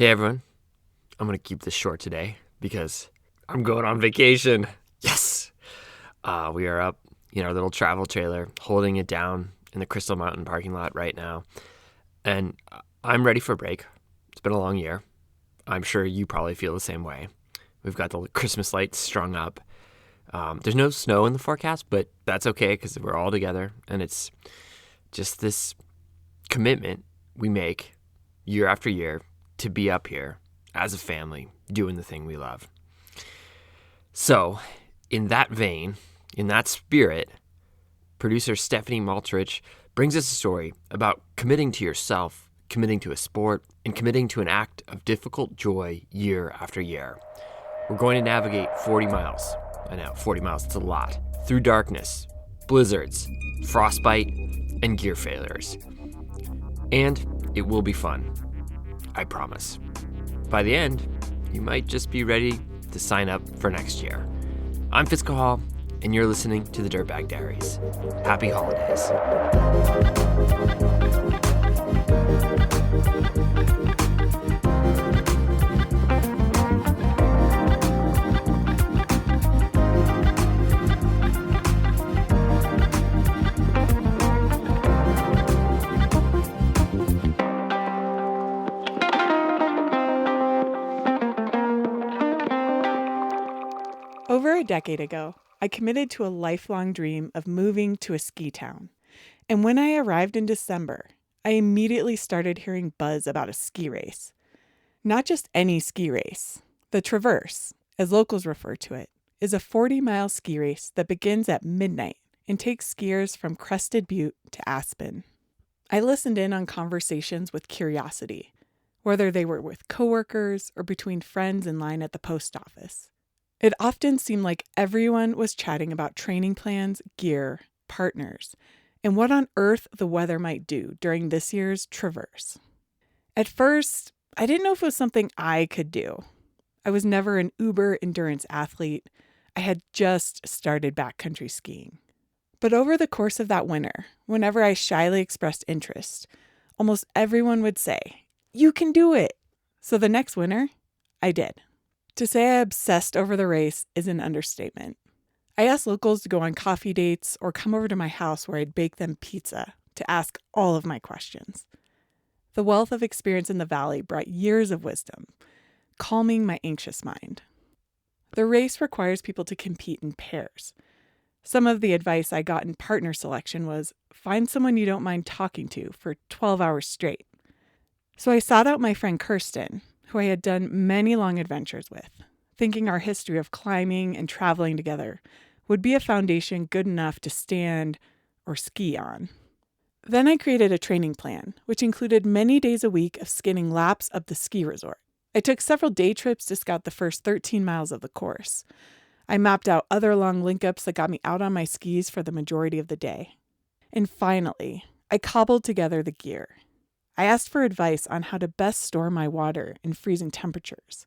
Hey everyone, I'm going to keep this short today because I'm going on vacation. Yes! We are up in our little travel trailer, holding it down in the Crystal Mountain parking lot right now. And I'm ready for a break. It's been a long year. I'm sure you probably feel the same way. We've got the Christmas lights strung up. There's no snow in the forecast, but that's okay because we're all together. And it's just this commitment we make year after year to be up here as a family doing the thing we love. So, in that vein, in that spirit, producer Stephanie Maltrich brings us a story about committing to yourself, committing to a sport, and committing to an act of difficult joy year after year. We're going to navigate 40 miles. I know, 40 miles, it's a lot. Through darkness, blizzards, frostbite, and gear failures. And it will be fun. I promise. By the end, you might just be ready to sign up for next year. I'm Fiscal Hall, and you're listening to the Dirtbag Diaries. Happy holidays. Over a decade ago, I committed to a lifelong dream of moving to a ski town. And when I arrived in December, I immediately started hearing buzz about a ski race. Not just any ski race. The Traverse, as locals refer to it, is a 40-mile ski race that begins at midnight and takes skiers from Crested Butte to Aspen. I listened in on conversations with curiosity, whether they were with coworkers or between friends in line at the post office. It often seemed like everyone was chatting about training plans, gear, partners, and what on earth the weather might do during this year's Traverse. At first, I didn't know if it was something I could do. I was never an uber endurance athlete. I had just started backcountry skiing. But over the course of that winter, whenever I shyly expressed interest, almost everyone would say, "You can do it." So the next winter, I did. To say I obsessed over the race is an understatement. I asked locals to go on coffee dates or come over to my house where I'd bake them pizza to ask all of my questions. The wealth of experience in the valley brought years of wisdom, calming my anxious mind. The race requires people to compete in pairs. Some of the advice I got in partner selection was, find someone you don't mind talking to for 12 hours straight. So I sought out my friend Kirsten, who I had done many long adventures with, thinking our history of climbing and traveling together would be a foundation good enough to stand or ski on. Then I created a training plan, which included many days a week of skinning laps of the ski resort. I took several day trips to scout the first 13 miles of the course. I mapped out other long link-ups that got me out on my skis for the majority of the day. And finally, I cobbled together the gear. I asked for advice on how to best store my water in freezing temperatures.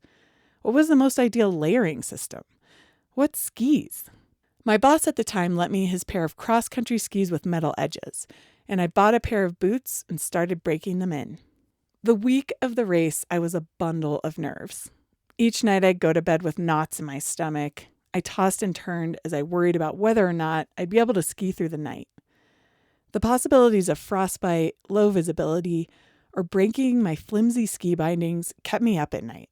What was the most ideal layering system? What skis? My boss at the time lent me his pair of cross-country skis with metal edges, and I bought a pair of boots and started breaking them in. The week of the race, I was a bundle of nerves. Each night I'd go to bed with knots in my stomach. I tossed and turned as I worried about whether or not I'd be able to ski through the night. The possibilities of frostbite, low visibility, or breaking my flimsy ski bindings kept me up at night.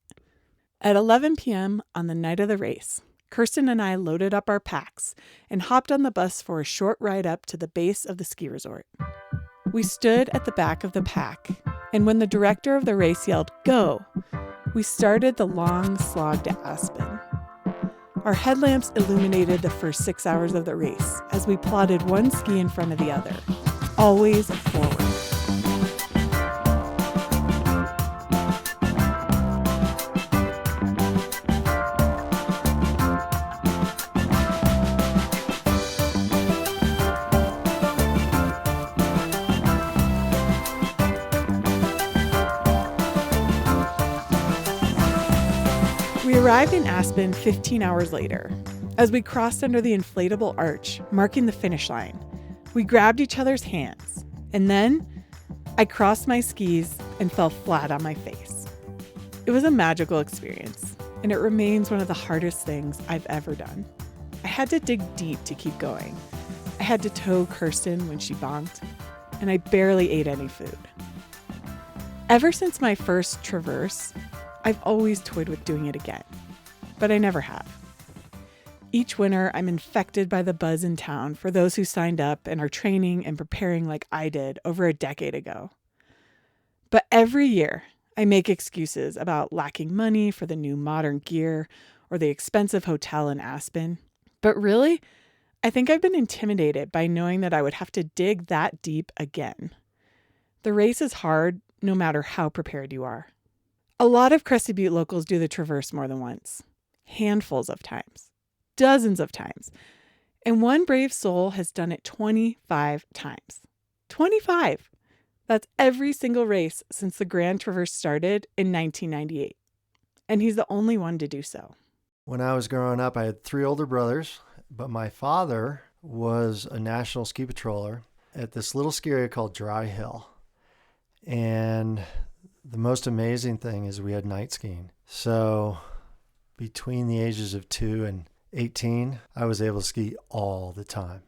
At 11 p.m. on the night of the race, Kirsten and I loaded up our packs and hopped on the bus for a short ride up to the base of the ski resort. We stood at the back of the pack, and when the director of the race yelled, "Go!" we started the long slog to Aspen. Our headlamps illuminated the first 6 hours of the race as we plodded one ski in front of the other, always forward. We arrived in Aspen 15 hours later. As we crossed under the inflatable arch, marking the finish line, we grabbed each other's hands, and then I crossed my skis and fell flat on my face. It was a magical experience, and it remains one of the hardest things I've ever done. I had to dig deep to keep going. I had to tow Kirsten when she bonked, and I barely ate any food. Ever since my first traverse, I've always toyed with doing it again, but I never have. Each winter, I'm infected by the buzz in town for those who signed up and are training and preparing like I did over a decade ago. But every year, I make excuses about lacking money for the new modern gear or the expensive hotel in Aspen. But really, I think I've been intimidated by knowing that I would have to dig that deep again. The race is hard, no matter how prepared you are. A lot of Crested Butte locals do the traverse more than once, handfuls of times, dozens of times, and one brave soul has done it 25 times. 25! That's every single race since the Grand Traverse started in 1998. And he's the only one to do so. When I was growing up, I had 3 older brothers, but my father was a national ski patroller at this little ski area called Dry Hill. And the most amazing thing is we had night skiing. So between the ages of 2 and 18, I was able to ski all the time.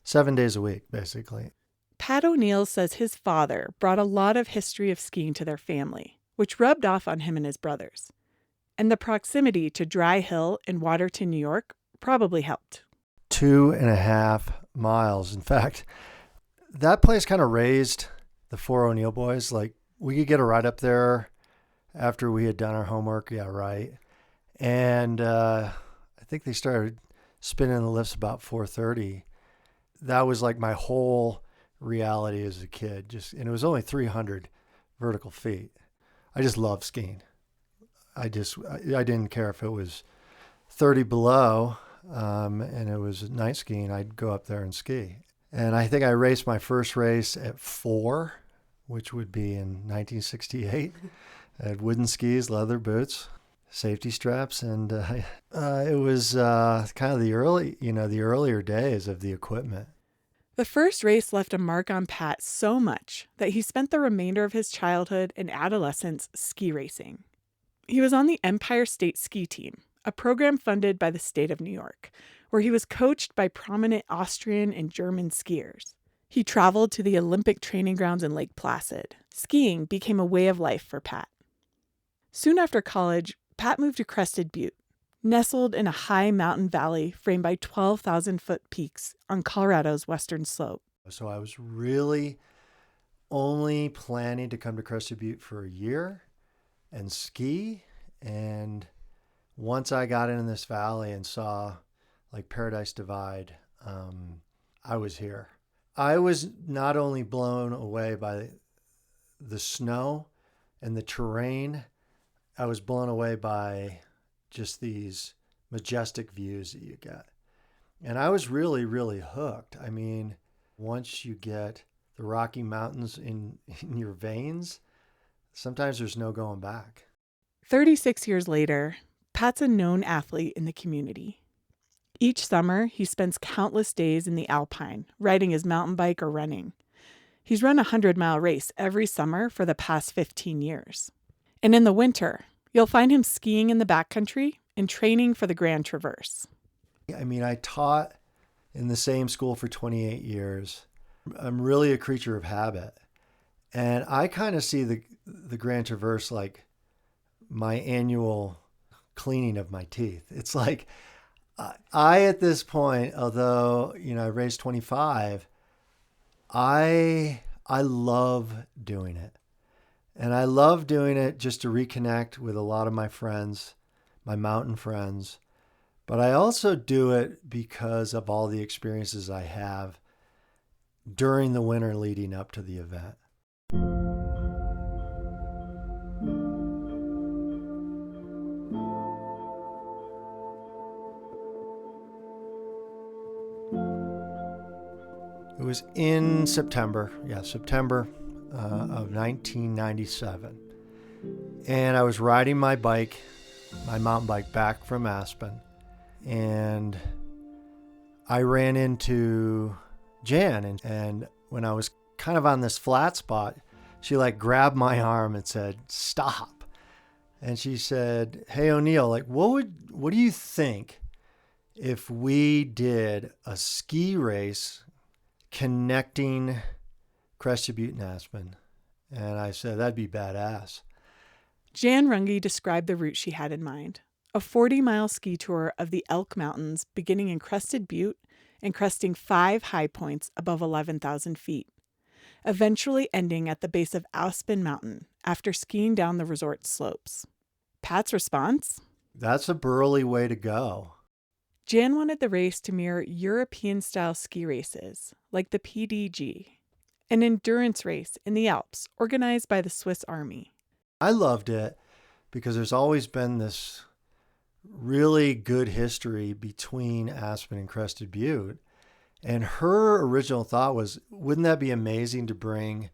7 days a week, basically. Pat O'Neill says his father brought a lot of history of skiing to their family, which rubbed off on him and his brothers. And the proximity to Dry Hill in Waterton, New York, probably helped. 2.5 miles. In fact, that place kind of raised the 4 O'Neill boys. Like, we could get a ride up there after we had done our homework. Yeah, right. And I think they started spinning the lifts about 4:30. That was like my whole reality as a kid. And it was only 300 vertical feet. I just loved skiing. I didn't care if it was 30 below and it was night skiing. I'd go up there and ski. And I think I raced my first race at 4, which would be in 1968. I had wooden skis, leather boots, safety straps, and it was kind of the earlier days of the equipment. The first race left a mark on Pat so much that he spent the remainder of his childhood and adolescence ski racing. He was on the Empire State Ski Team, a program funded by the state of New York, where he was coached by prominent Austrian and German skiers. He traveled to the Olympic training grounds in Lake Placid. Skiing became a way of life for Pat. Soon after college, Pat moved to Crested Butte, nestled in a high mountain valley framed by 12,000-foot peaks on Colorado's western slope. So I was really only planning to come to Crested Butte for a year and ski. And once I got into this valley and saw like Paradise Divide, I was here. I was not only blown away by the snow and the terrain, I was blown away by just these majestic views that you get. And I was really, really hooked. I mean, once you get the Rocky Mountains in your veins, sometimes there's no going back. 36 years later, Pat's a known athlete in the community. Each summer, he spends countless days in the Alpine, riding his mountain bike or running. He's run a 100-mile race every summer for the past 15 years. And in the winter, you'll find him skiing in the backcountry and training for the Grand Traverse. I mean, I taught in the same school for 28 years. I'm really a creature of habit. And I kind of see the Grand Traverse like my annual cleaning of my teeth. It's like I at this point, although, I raced 25, I love doing it. And I love doing it just to reconnect with a lot of my friends, my mountain friends. But I also do it because of all the experiences I have during the winter leading up to the event. It was in September of 1997. And I was riding my mountain bike back from Aspen. And I ran into Jan. And when I was kind of on this flat spot, she like grabbed my arm and said, "Stop." And she said, "Hey, O'Neill, like, what do you think if we did a ski race connecting Crested Butte and Aspen?" And I said, "That'd be badass." Jan Runge described the route she had in mind, a 40-mile ski tour of the Elk Mountains beginning in Crested Butte and cresting 5 high points above 11,000 feet, eventually ending at the base of Aspen Mountain after skiing down the resort slopes. Pat's response? That's a burly way to go. Jan wanted the race to mirror European-style ski races, like the PDG, an endurance race in the Alps organized by the Swiss Army. I loved it because there's always been this really good history between Aspen and Crested Butte. And her original thought was, wouldn't that be amazing to bring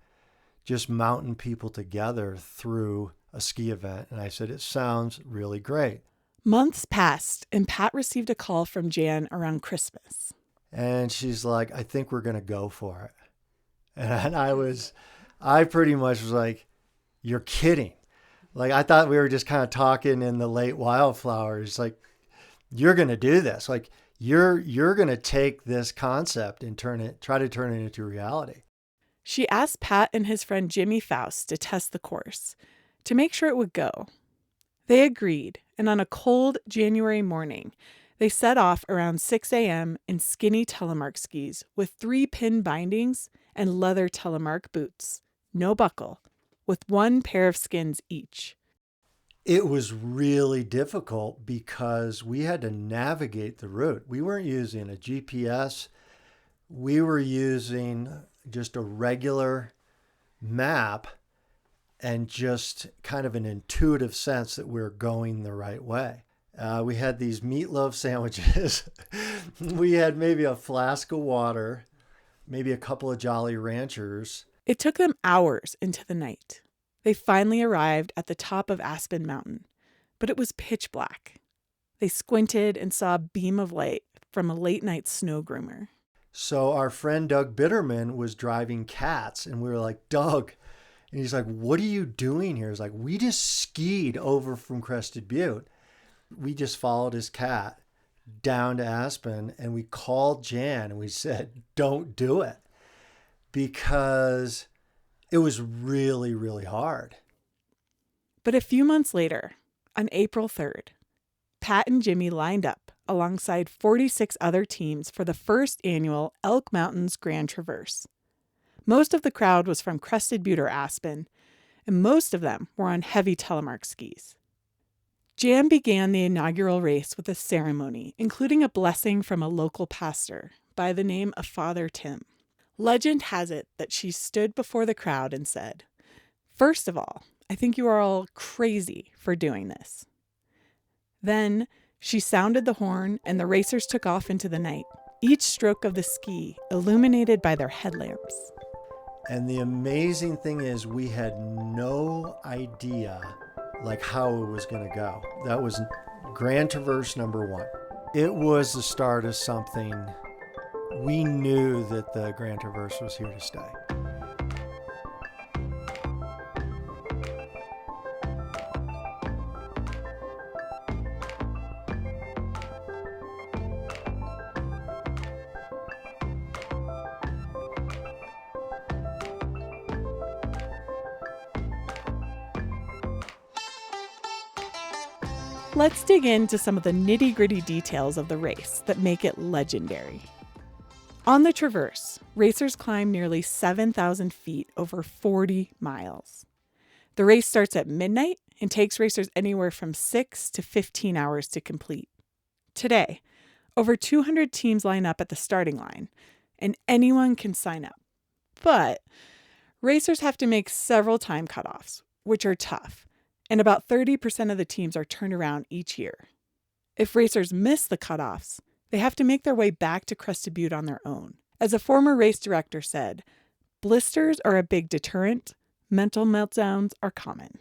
just mountain people together through a ski event? And I said, it sounds really great. Months passed, and Pat received a call from Jan around Christmas. And she's like, I think we're going to go for it. And I pretty much was like, you're kidding. Like, I thought we were just kind of talking in the late wildflowers. Like, you're going to do this. Like, you're going to take this concept and try to turn it into reality. She asked Pat and his friend Jimmy Faust to test the course to make sure it would go. They agreed, and on a cold January morning, they set off around 6 a.m. in skinny telemark skis with 3-pin bindings and leather telemark boots, no buckle, with 1 pair of skins each. It was really difficult because we had to navigate the route. We weren't using a GPS. We were using just a regular map and just kind of an intuitive sense that we're going the right way. We had these meatloaf sandwiches. We had maybe a flask of water, maybe a couple of Jolly Ranchers. It took them hours into the night. They finally arrived at the top of Aspen Mountain, but it was pitch black. They squinted and saw a beam of light from a late-night snow groomer. So our friend Doug Bitterman was driving cats, and we were like, Doug, and he's like, what are you doing here? He's like, we just skied over from Crested Butte. We just followed his cat down to Aspen, and we called Jan and we said, don't do it, because it was really, really hard. But a few months later, on April 3rd, Pat and Jimmy lined up alongside 46 other teams for the first annual Elk Mountains Grand Traverse. Most of the crowd was from Crested Butte or Aspen, and most of them were on heavy telemark skis. Jan began the inaugural race with a ceremony, including a blessing from a local pastor by the name of Father Tim. Legend has it that she stood before the crowd and said, "First of all, I think you are all crazy for doing this." Then she sounded the horn and the racers took off into the night, each stroke of the ski illuminated by their headlamps. And the amazing thing is we had no idea like how it was going to go. That was Grand Traverse number 1. It was the start of something. We knew that the Grand Traverse was here to stay. Let's dig into some of the nitty-gritty details of the race that make it legendary. On the Traverse, racers climb nearly 7,000 feet over 40 miles. The race starts at midnight and takes racers anywhere from 6 to 15 hours to complete. Today, over 200 teams line up at the starting line, and anyone can sign up. But racers have to make several time cutoffs, which are tough, and about 30% of the teams are turned around each year. If racers miss the cutoffs, they have to make their way back to Crested Butte on their own. As a former race director said, blisters are a big deterrent, mental meltdowns are common.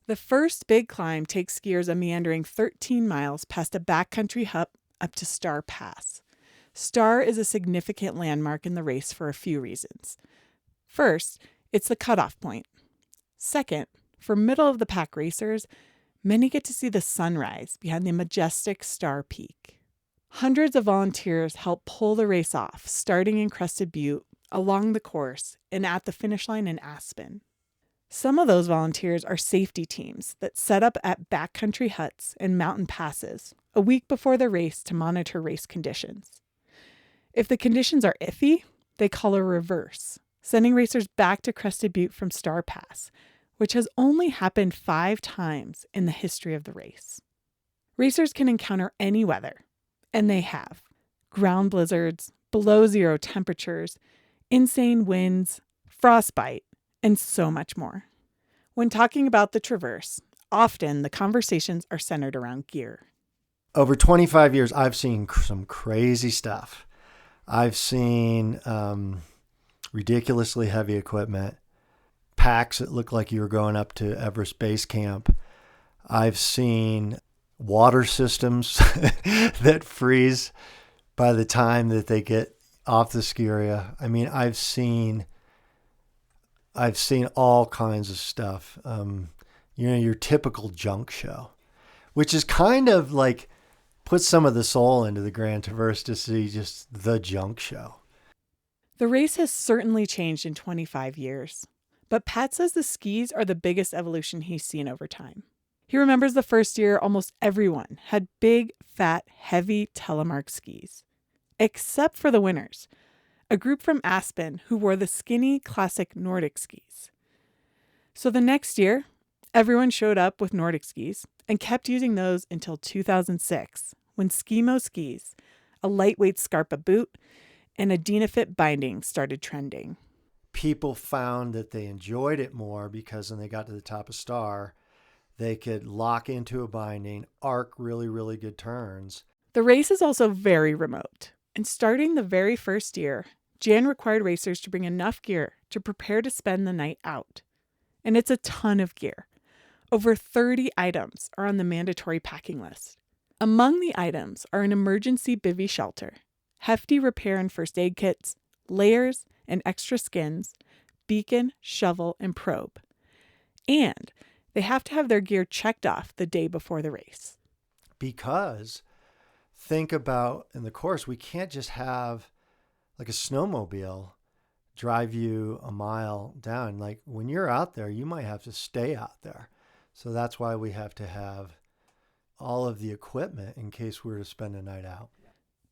The first big climb takes skiers a meandering 13 miles past a backcountry hut up to Star Pass. Star is a significant landmark in the race for a few reasons. First, it's the cutoff point. Second, For middle-of-the-pack racers, many get to see the sunrise behind the majestic Star Peak. Hundreds of volunteers help pull the race off, starting in Crested Butte, along the course, and at the finish line in Aspen. Some of those volunteers are safety teams that set up at backcountry huts and mountain passes a week before the race to monitor race conditions. If the conditions are iffy, they call a reverse, sending racers back to Crested Butte from Star Pass, which has only happened 5 times in the history of the race. Racers can encounter any weather, and they have. Ground blizzards, below zero temperatures, insane winds, frostbite, and so much more. When talking about the Traverse, often the conversations are centered around gear. Over 25 years, I've seen some crazy stuff. I've seen ridiculously heavy equipment, packs that look like you were going up to Everest Base Camp. I've seen water systems that freeze by the time that they get off the ski area. I mean, I've seen all kinds of stuff. Your typical junk show, which is kind of like put some of the soul into the Grand Traverse to see just the junk show. The race has certainly changed in 25 years, but Pat says the skis are the biggest evolution he's seen over time. He remembers the first year almost everyone had big, fat, heavy telemark skis, except for the winners, a group from Aspen who wore the skinny, classic Nordic skis. So the next year, everyone showed up with Nordic skis and kept using those until 2006, when Skimo skis, a lightweight Scarpa boot, and a Dynafit binding started trending. People found that they enjoyed it more because when they got to the top of Star, they could lock into a binding, arc really, really good turns. The race is also very remote, and starting the very first year, Jan required racers to bring enough gear to prepare to spend the night out. And it's a ton of gear. Over 30 items are on the mandatory packing list. Among the items are an emergency bivvy shelter, hefty repair and first aid kits, layers and extra skins, beacon, shovel, and probe. And they have to have their gear checked off the day before the race. Because think about in the course, we can't just have like a snowmobile drive you a mile down. Like when you're out there, you might have to stay out there. So that's why we have to have all of the equipment in case we were to spend a night out.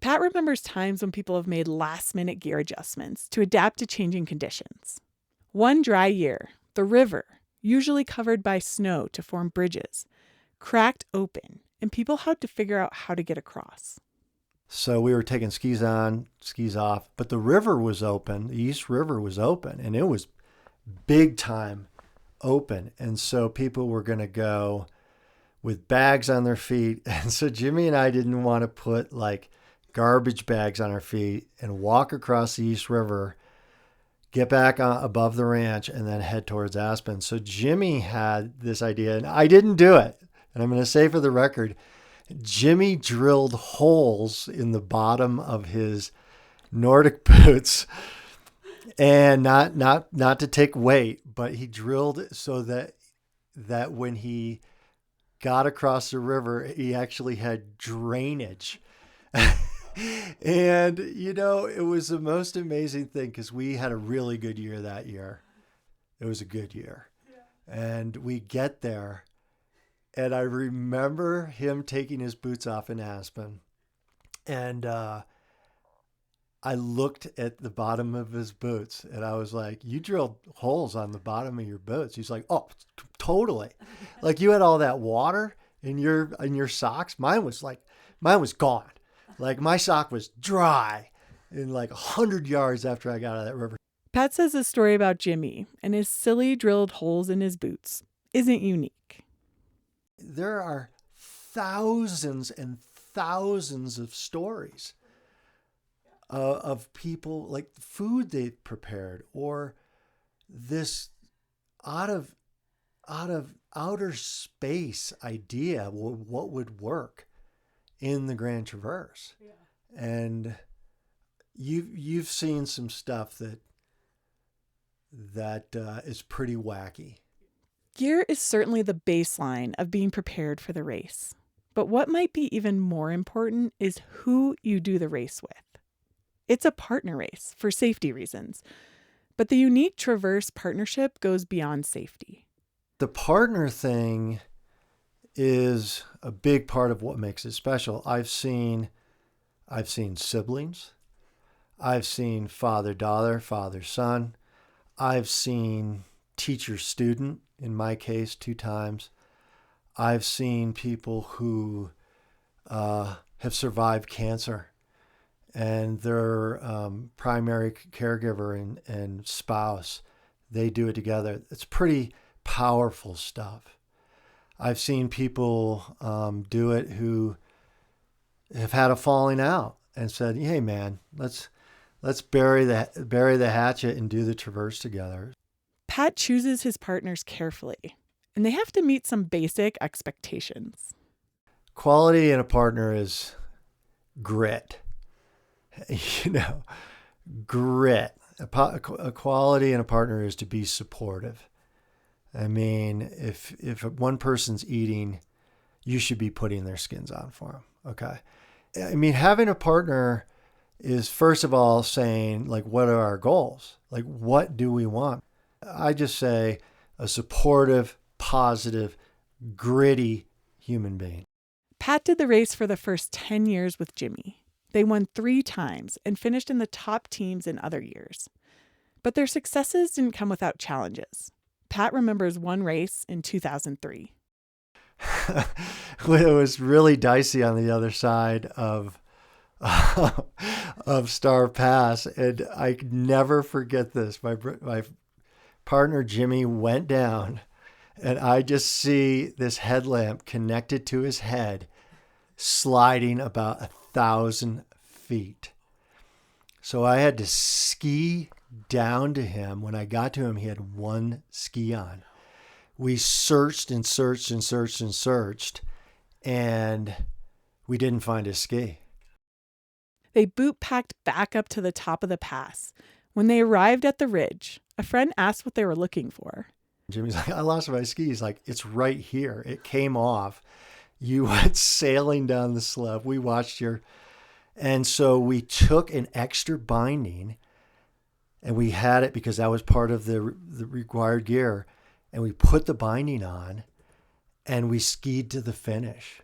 Pat remembers times when people have made last-minute gear adjustments to adapt to changing conditions. One dry year, the river, usually covered by snow to form bridges, cracked open, and people had to figure out how to get across. So we were taking skis on, skis off, but the river was open. The East River was open, and it was big time open. And so people were going to go with bags on their feet. And so Jimmy and I didn't want to put like garbage bags on our feet and walk across the East River, get back above the ranch, and then head towards Aspen. So Jimmy had this idea, and I didn't do it. And I'm going to say for the record, Jimmy drilled holes in the bottom of his Nordic boots, and not to take weight, but he drilled it so that when he got across the river, he actually had drainage. And, it was the most amazing thing because we had a really good year that year. It was a good year. Yeah. And we get there, and I remember him taking his boots off in Aspen. And I looked at the bottom of his boots, and I was like, you drilled holes on the bottom of your boots. He's like, oh, totally. Like you had all that water in your socks. Mine was gone. Like my sock was dry in like 100 yards after I got out of that river. Pat says the story about Jimmy and his silly drilled holes in his boots isn't unique. There are thousands and thousands of stories of people, like food they prepared, or this out of outer space idea what would work in the Grand Traverse. Yeah. And you've seen some stuff that is pretty wacky. Gear is certainly the baseline of being prepared for the race. But what might be even more important is who you do the race with. It's a partner race for safety reasons, but the unique Traverse partnership goes beyond safety. The partner thing is a big part of what makes it special. I've seen siblings. I've seen father-daughter, father-son. I've seen teacher-student, in my case, 2 times. I've seen people who have survived cancer and their primary caregiver and spouse, they do it together. It's pretty powerful stuff. I've seen people do it who have had a falling out and said, "Hey, man, let's bury the hatchet and do the Traverse together." Pat chooses his partners carefully, and they have to meet some basic expectations. Quality in a partner is grit. Grit. A quality in a partner is to be supportive. I mean, if one person's eating, you should be putting their skins on for them. Okay. I mean, having a partner is, first of all, saying, like, what are our goals? Like, what do we want? I just say a supportive, positive, gritty human being. Pat did the race for the first 10 years with Jimmy. They won 3 times and finished in the top teams in other years. But their successes didn't come without challenges. Pat remembers one race in 2003. It was really dicey on the other side of Star Pass, and I could never forget this. My partner Jimmy went down, and I just see this headlamp connected to his head sliding about 1,000 feet. So I had to ski down to him. When I got to him, he had one ski on. We searched and searched and searched and searched, and we didn't find his ski. They boot packed back up to the top of the pass. When they arrived at the ridge, a friend asked what they were looking for. Jimmy's like, "I lost my ski." He's like, "It's right here. It came off. You went sailing down the slope. We watched your..." And so we took an extra binding, and we had it because that was part of the required gear. And we put the binding on, and we skied to the finish.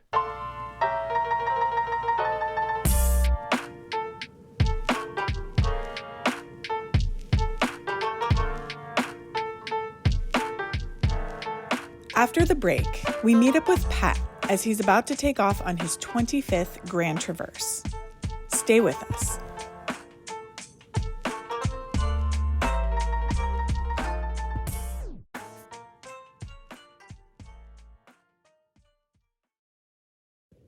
After the break, we meet up with Pat as he's about to take off on his 25th Grand Traverse. Stay with us.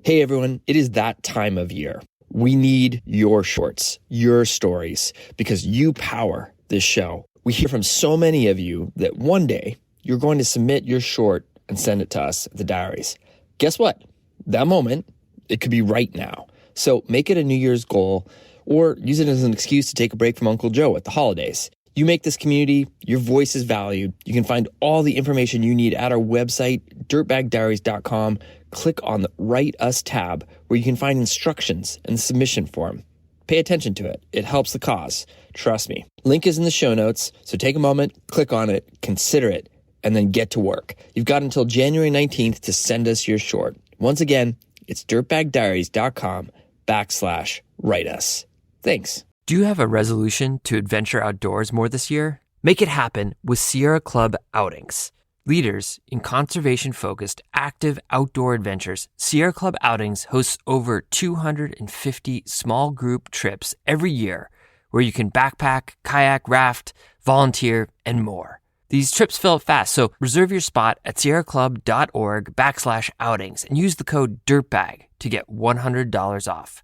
Hey everyone, it is that time of year. We need your shorts, your stories, because you power this show. We hear from so many of you that one day you're going to submit your short and send it to us at the Diaries. Guess what? That moment, it could be right now. So make it a New Year's goal or use it as an excuse to take a break from Uncle Joe at the holidays. You make this community, your voice is valued. You can find all the information you need at our website, dirtbagdiaries.com. Click on the Write Us tab where you can find instructions and the submission form. Pay attention to it. It helps the cause. Trust me. Link is in the show notes, so take a moment, click on it, consider it, and then get to work. You've got until January 19th to send us your short. Once again, it's dirtbagdiaries.com/write us. Thanks. Do you have a resolution to adventure outdoors more this year? Make it happen with Sierra Club Outings. Leaders in conservation-focused active outdoor adventures, Sierra Club Outings hosts over 250 small group trips every year where you can backpack, kayak, raft, volunteer, and more. These trips fill up fast, so reserve your spot at sierraclub.org/outings and use the code DIRTBAG to get $100 off.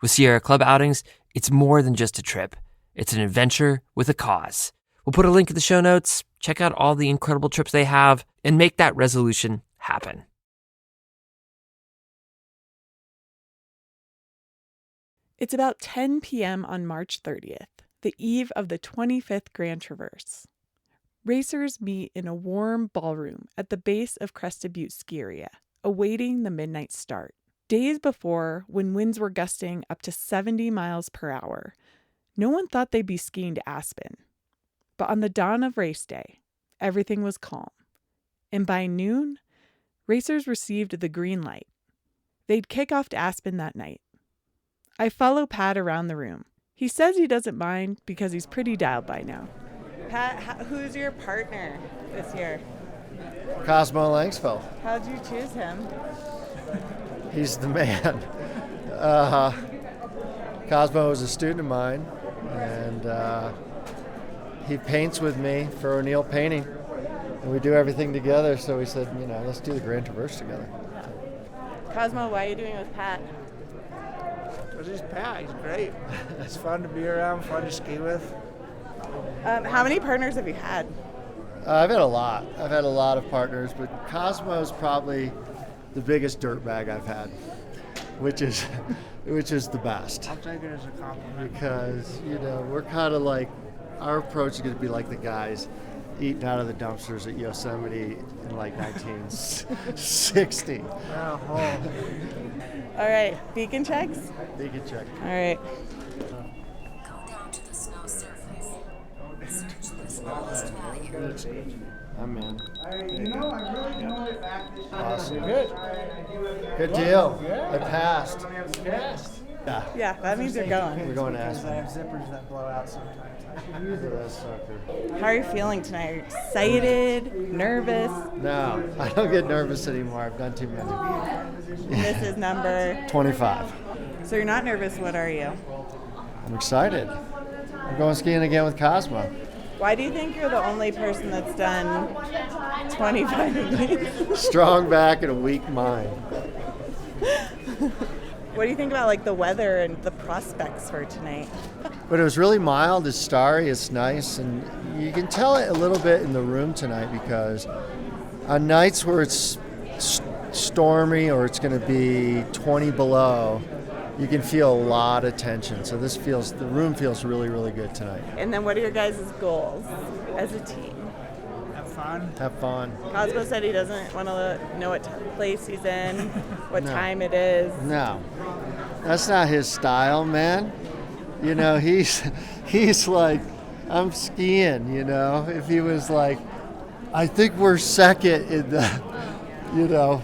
With Sierra Club Outings, it's more than just a trip. It's an adventure with a cause. We'll put a link in the show notes. Check out all the incredible trips they have and make that resolution happen. It's about 10 p.m. on March 30th, the eve of the 25th Grand Traverse. Racers meet in a warm ballroom at the base of Crested Butte ski area, awaiting the midnight start. Days before, when winds were gusting up to 70 miles per hour, no one thought they'd be skiing to Aspen. But on the dawn of race day, everything was calm. And by noon, racers received the green light. They'd kick off to Aspen that night. I follow Pat around the room. He says he doesn't mind because he's pretty dialed by now. Pat, who's your partner this year? Cosmo Langsfeld. How'd you choose him? He's the man. Cosmo was a student of mine, and he paints with me for O'Neill Painting. And we do everything together, so we said, let's do the Grand Traverse together. Cosmo, why are you doing it with Pat? Because he's Pat. He's great. It's fun to be around, fun to ski with. How many partners have you had? I've had a lot. I've had a lot of partners, but Cosmo's probably the biggest dirtbag I've had, which is the best. I'll take it as a compliment. Because, we're kind of like, our approach is going to be like the guys eating out of the dumpsters at Yosemite in like 1960. Oh. All right, beacon checks? Beacon check. All right. Go down to the snow surface. Search the smallest valley. I'm in. I really know it back this year. Awesome. Good. Good deal. I passed. Yeah, that means you're going. We're going to Because I Aspen. have zippers that blow out sometimes. Look at that sucker. How are you feeling tonight? Are you excited? Nervous? No, I don't get nervous anymore. I've done too many. This is number. 25. So you're not nervous. What are you? I'm excited. I'm going skiing again with Cosmo. Why do you think you're the only person that's done 25 of these? Strong back and a weak mind. What do you think about the weather and the prospects for tonight? But it was really mild. It's starry. It's nice. And you can tell it a little bit in the room tonight because on nights where it's stormy or it's going to be 20 below, you can feel a lot of tension. So the room feels really, really good tonight. And then what are your guys' goals as a team? Have fun. Have fun. Cosmo said he doesn't want to know what place he's in, what No. time it is. No, that's not his style, man. He's like, I'm skiing, If he was like, I think we're second in the,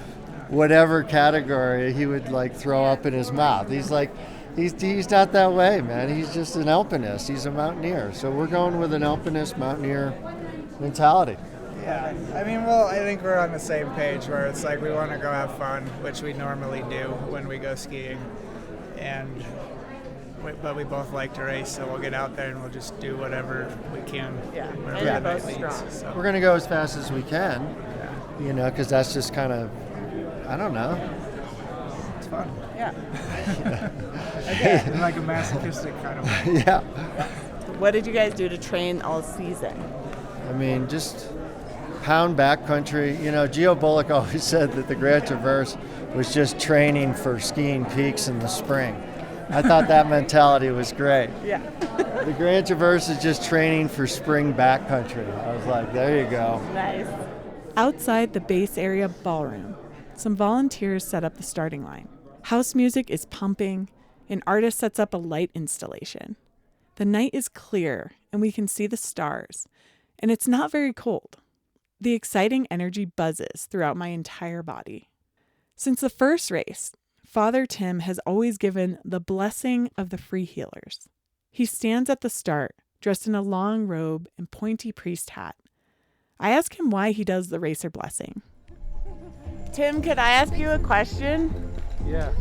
whatever category, he would throw up in his mouth. He's like, he's not that way, man. He's just an alpinist. He's a mountaineer. So we're going with an alpinist, mountaineer mentality. Yeah. I think we're on the same page where it's like we want to go have fun, which we normally do when we go skiing. But we both like to race, so we'll get out there and we'll just do whatever we can. Yeah, wherever and you're the night both leads, strong. so. We're going to go as fast as we can, because that's just kind of, I don't know. It's fun. Yeah. In like a masochistic kind of way. Yeah. What did you guys do to train all season? Just pound backcountry. Gio Bullock always said that the Grand Traverse was just training for skiing peaks in the spring. I thought that mentality was great. Yeah. The Grand Traverse is just training for spring backcountry. I was like, there you go. Nice. Outside the base area ballroom, some volunteers set up the starting line. House music is pumping. An artist sets up a light installation. The night is clear, and we can see the stars. And it's not very cold. The exciting energy buzzes throughout my entire body. Since the first race, Father Tim has always given the blessing of the free healers. He stands at the start, dressed in a long robe and pointy priest hat. I ask him why he does the racer blessing. Tim, could I ask you a question? Yeah.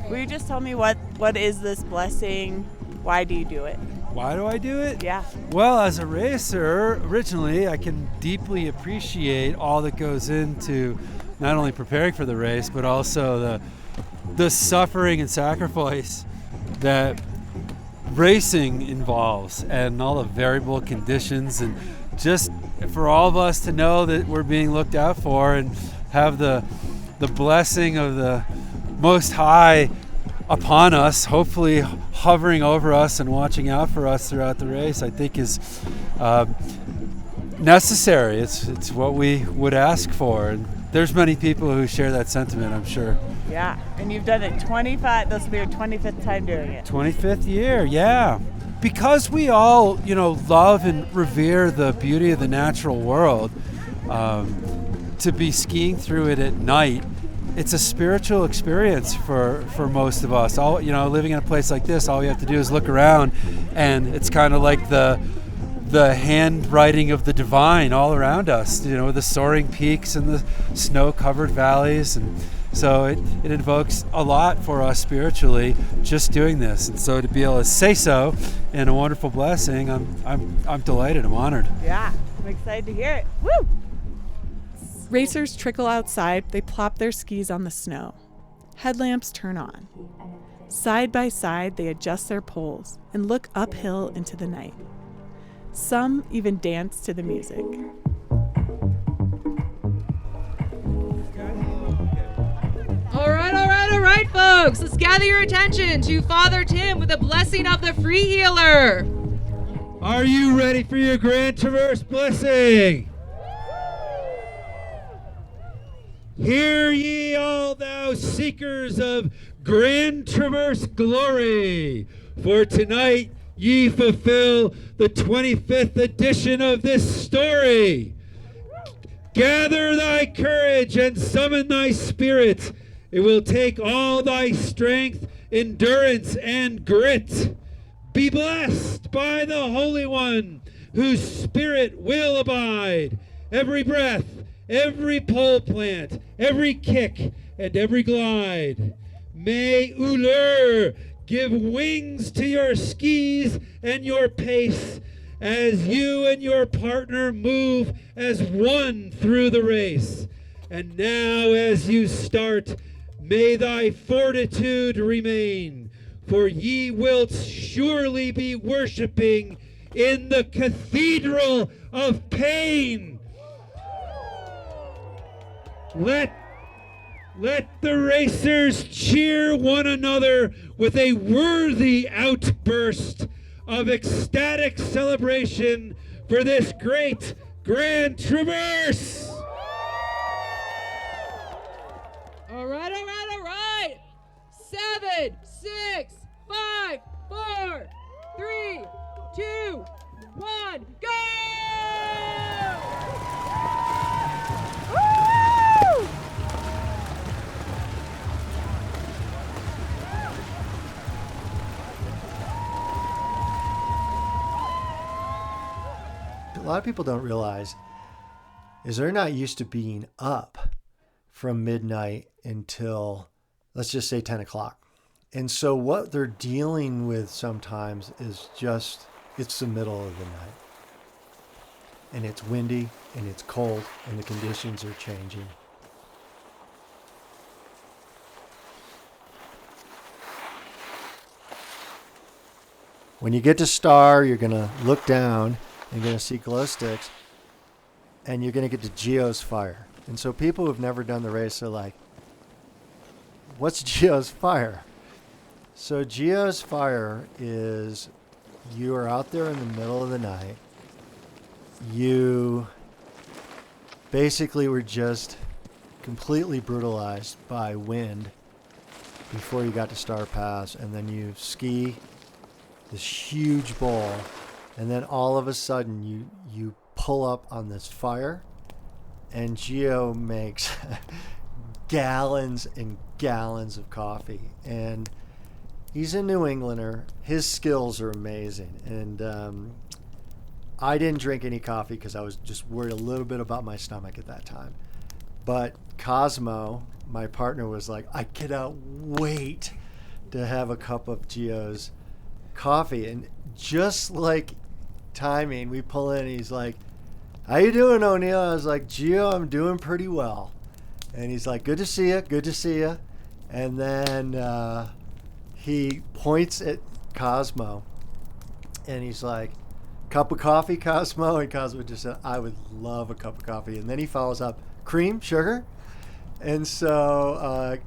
Will you just tell me what is this blessing? Why do you do it? Why do I do it? Yeah. Well, as a racer, originally, I can deeply appreciate all that goes into not only preparing for the race, but also the suffering and sacrifice that racing involves and all the variable conditions, and just for all of us to know that we're being looked out for and have the blessing of the Most High upon us, hopefully hovering over us and watching out for us throughout the race, I think is necessary. It's what we would ask for. And there's many people who share that sentiment, I'm sure. Yeah, and you've done it 25, this will be your 25th time doing it. 25th year, yeah. Because we all, love and revere the beauty of the natural world, to be skiing through it at night, it's a spiritual experience for most of us. All living in a place like this, all we have to do is look around, and it's kind of like the handwriting of the divine all around us. The soaring peaks and the snow-covered valleys, and so it invokes a lot for us spiritually just doing this. And so to be able to say so in a wonderful blessing, I'm delighted. I'm honored. Yeah, I'm excited to hear it. Woo! Racers trickle outside. They plop their skis on the snow. Headlamps turn on. Side by side, they adjust their poles and look uphill into the night. Some even dance to the music. All right, folks. Let's gather your attention to Father Tim with the blessing of the free healer. Are you ready for your Grand Traverse blessing? Hear ye all thou seekers of Grand Traverse glory, for tonight ye fulfill the 25th edition of this story. Gather thy courage and summon thy spirit. It will take all thy strength, endurance, and grit. Be blessed by the Holy One, whose spirit will abide. Every breath, every pole plant, every kick, and every glide. May Uller give wings to your skis and your pace as you and your partner move as one through the race. And now as you start, may thy fortitude remain, for ye wilt surely be worshiping in the cathedral of pain. Let the racers cheer one another with a worthy outburst of ecstatic celebration for this great Grand Traverse. All right. 7, 6, 5, 4, 3, 2, 1, go! Woo! A lot of people don't realize is they're not used to being up from midnight until, let's just say, 10 o'clock. And so what they're dealing with sometimes is just, it's the middle of the night. And it's windy and it's cold and the conditions are changing. When you get to Star, you're going to look down and you're going to see glow sticks and you're going to get to Geo's Fire. And so people who've never done the race are like, what's Geo's Fire? So Geo's Fire is you are out there in the middle of the night. You basically were just completely brutalized by wind before you got to Star Pass, and then you ski this huge bowl, and then all of a sudden you pull up on this fire, and Geo makes gallons and gallons of coffee. And he's a New Englander. His skills are amazing. And I didn't drink any coffee because I was just worried a little bit about my stomach at that time. But Cosmo, my partner, was like, I cannot wait to have a cup of Geo's coffee. And just like timing, we pull in and he's like, how you doing, O'Neill? I was like, Geo, I'm doing pretty well. And he's like, good to see you. And then he points at Cosmo and he's like, cup of coffee, Cosmo? And Cosmo just said, I would love a cup of coffee. And then he follows up, cream, sugar? And so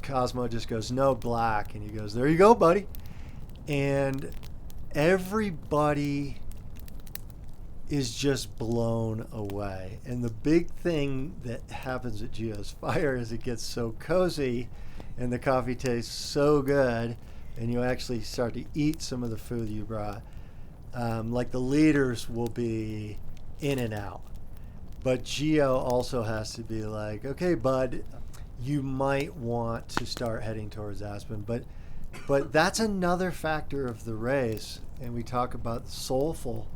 Cosmo just goes, no, black. And he goes, there you go, buddy. And everybody is just blown away. And the big thing that happens at Geo's Fire is it gets so cozy and the coffee tastes so good, and you actually start to eat some of the food you brought. Like the leaders will be in and out. But Geo also has to be like, okay, bud, you might want to start heading towards Aspen. But that's another factor of the race. And we talk about the soulful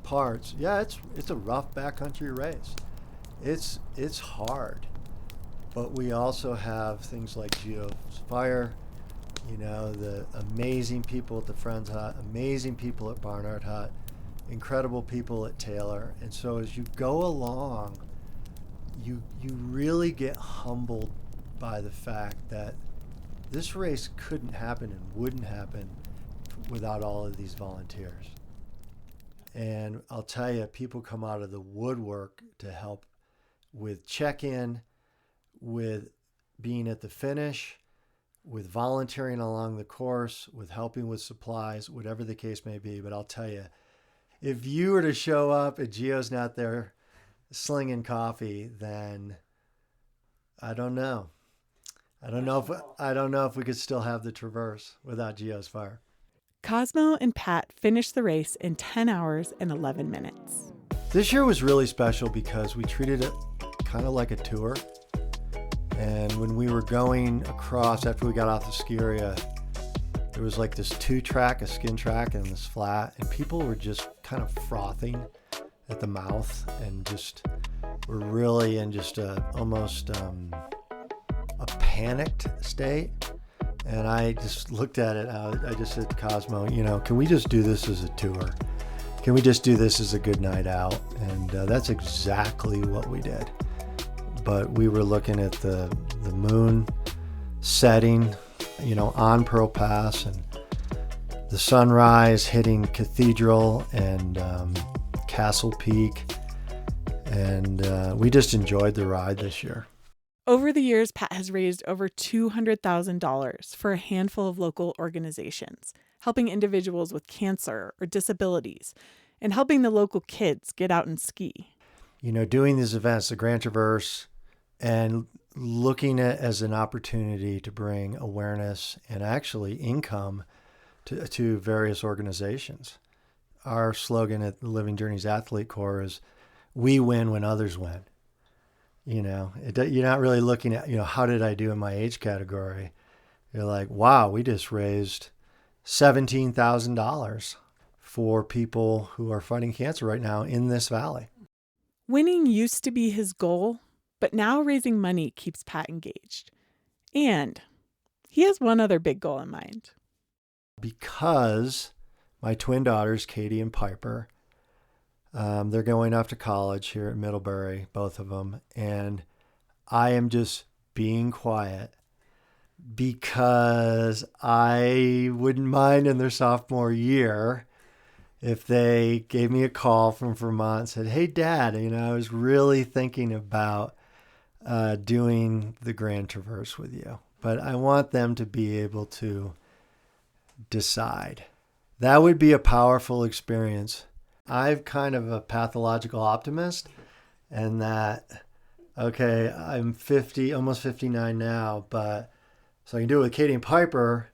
parts. Yeah, it's a rough backcountry race. It's hard. But we also have things like Geo's Fire, you know, the amazing people at the Friends Hut, amazing people at Barnard Hut, incredible people at Taylor. And so as you go along, you really get humbled by the fact that this race couldn't happen and wouldn't happen without all of these volunteers. And I'll tell you, people come out of the woodwork to help with check-in, with being at the finish, with volunteering along the course, with helping with supplies, whatever the case may be. But I'll tell you, if you were to show up and Geo's not there slinging coffee, then I don't know. I don't know if we could still have the Traverse without Geo's Fire. Cosmo and Pat finished the race in 10 hours and 11 minutes. This year was really special because we treated it kind of like a tour. And when we were going across, after we got off the ski area, there was like this 2-track, a skin track, and this flat, and people were just kind of frothing at the mouth and just were really in just almost a panicked state. And I just looked at it. I just said to Cosmo, you know, can we just do this as a tour? Can we just do this as a good night out? And that's exactly what we did. But we were looking at the moon setting, you know, on Pearl Pass, and the sunrise hitting Cathedral and Castle Peak. And we just enjoyed the ride this year. Over the years, Pat has raised over $200,000 for a handful of local organizations, helping individuals with cancer or disabilities, and helping the local kids get out and ski. You know, doing these events, the Grand Traverse, and looking at it as an opportunity to bring awareness and actually income to various organizations. Our slogan at the Living Journeys Athlete Corps is, we win when others win. You know, you're not really looking at, you know, how did I do in my age category? You're like, wow, we just raised $17,000 for people who are fighting cancer right now in this valley. Winning used to be his goal, but now raising money keeps Pat engaged. And he has one other big goal in mind. Because my twin daughters, Katie and Piper, they're going off to college here at Middlebury, both of them. And I am just being quiet because I wouldn't mind in their sophomore year if they gave me a call from Vermont and said, hey, Dad, you know, I was really thinking about doing the Grand Traverse with you. But I want them to be able to decide. That would be a powerful experience. I'm kind of a pathological optimist, and that, okay, I'm 50, almost 59 now, but so I can do it with Katie and Piper,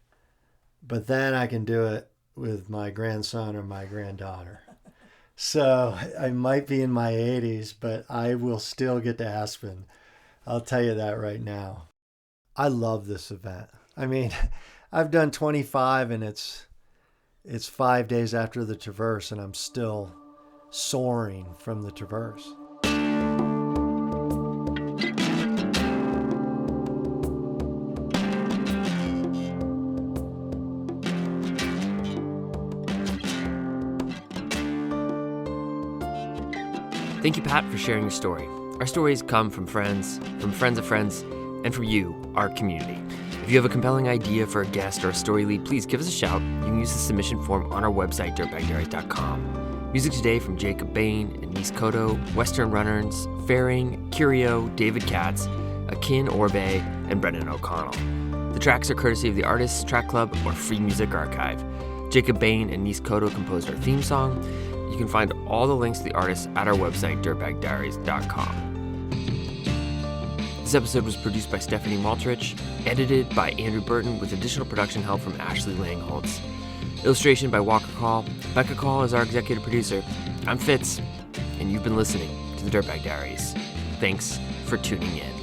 but then I can do it with my grandson or my granddaughter. So I might be in my 80s, but I will still get to Aspen. I'll tell you that right now. I love this event. I mean, I've done 25 and it's 5 days after the Traverse and I'm still soaring from the Traverse. Thank you, Pat, for sharing your story. Our stories come from friends of friends, and from you, our community. If you have a compelling idea for a guest or a story lead, please give us a shout. You can use the submission form on our website, dirtbagdiaries.com. Music today from Jacob Bain, Anise Cotto, Western Runners, Faring, Curio, David Katz, Akin Orbe, and Brendan O'Connell. The tracks are courtesy of the Artists Track Club or Free Music Archive. Jacob Bain and Anise Cotto composed our theme song. You can find all the links to the artists at our website, dirtbagdiaries.com. This episode was produced by Stephanie Maltrich, edited by Andrew Burton with additional production help from Ashley Langholtz. Illustration by Walker Call. Becca Call is our executive producer. I'm Fitz, and you've been listening to the Dirtbag Diaries. Thanks for tuning in.